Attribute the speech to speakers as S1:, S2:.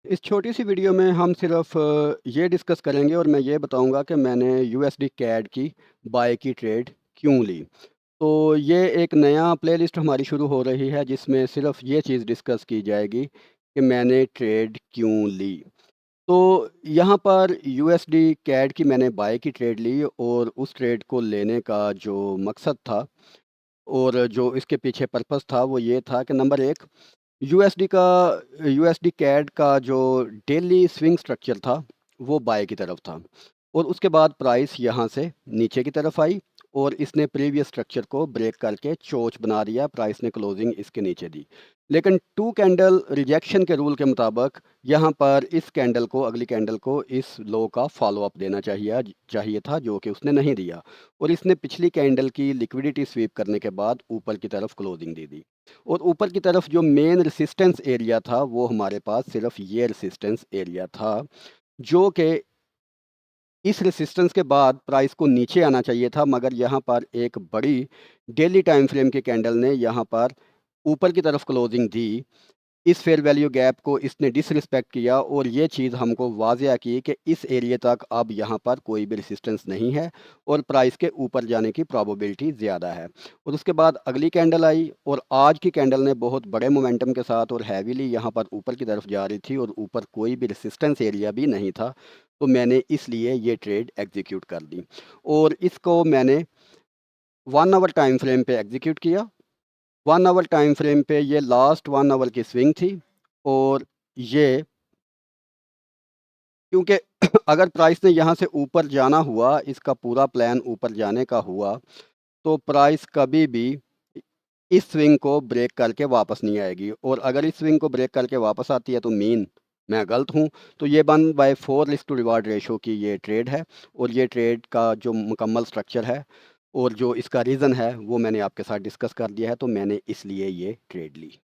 S1: इस छोटी सी वीडियो में हम सिर्फ ये डिस्कस करेंगे और मैं ये बताऊंगा कि मैंने यूएसडी कैड की बाय की ट्रेड क्यों ली। तो ये एक नया प्लेलिस्ट हमारी शुरू हो रही है जिसमें सिर्फ ये चीज़ डिस्कस की जाएगी कि मैंने ट्रेड क्यों ली। तो यहाँ पर यूएसडी कैड की मैंने बाय की ट्रेड ली और उस ट्रेड को लेने का जो मकसद था और जो इसके पीछे पर्पस था वो ये था कि नंबर एक, यूएसडी का यूएसडी कैड का जो डेली स्विंग स्ट्रक्चर था वो बाय की तरफ था और उसके बाद प्राइस यहाँ से नीचे की तरफ आई और इसने प्रीवियस स्ट्रक्चर को ब्रेक करके चोच बना दिया, प्राइस ने क्लोजिंग इसके नीचे दी। लेकिन टू कैंडल रिजेक्शन के रूल के मुताबिक यहाँ पर इस कैंडल को, अगली कैंडल को इस लो का फॉलो अप देना चाहिए था, जो कि उसने नहीं दिया और इसने पिछली कैंडल की लिक्विडिटी स्वीप करने के बाद ऊपर की तरफ क्लोजिंग दे दी। और ऊपर की तरफ जो मेन रेसिस्टेंस एरिया था वो हमारे पास सिर्फ ये रेसिस्टेंस एरिया था, जो कि इस रेसिस्टेंस के बाद प्राइस को नीचे आना चाहिए था, मगर यहाँ पर एक बड़ी डेली टाइम फ्रेम के कैंडल ने यहाँ पर ऊपर की तरफ क्लोजिंग दी। इस फेयर वैल्यू गैप को इसने डिसरिस्पेक्ट किया और ये चीज़ हमको वाज़िया की कि इस एरिया तक अब यहाँ पर कोई भी रेसिस्टेंस नहीं है और प्राइस के ऊपर जाने की प्रोबेबिलिटी ज़्यादा है। और उसके बाद अगली कैंडल आई और आज की कैंडल ने बहुत बड़े मोमेंटम के साथ और हैवीली यहाँ पर ऊपर की तरफ जा रही थी और ऊपर कोई भी रेसिस्टेंस एरिया भी नहीं था, तो मैंने इसलिए ये ट्रेड एग्जीक्यूट कर दी और इसको मैंने 1 आवर टाइम फ्रेम पे एग्जीक्यूट किया। 1 आवर टाइम फ्रेम पे ये लास्ट 1 आवर की स्विंग थी और ये, क्योंकि अगर प्राइस ने यहाँ से ऊपर जाना हुआ, इसका पूरा प्लान ऊपर जाने का हुआ, तो प्राइस कभी भी इस स्विंग को ब्रेक करके वापस नहीं आएगी और अगर इस स्विंग को ब्रेक करके वापस आती है तो मीन मैं गलत हूँ। तो ये 1/4 रिस्क टू रिवार्ड रेशो की ये ट्रेड है और ये ट्रेड का जो मुकम्मल स्ट्रक्चर है और जो इसका रीज़न है वो मैंने आपके साथ डिस्कस कर दिया है, तो मैंने इसलिए ये ट्रेड ली।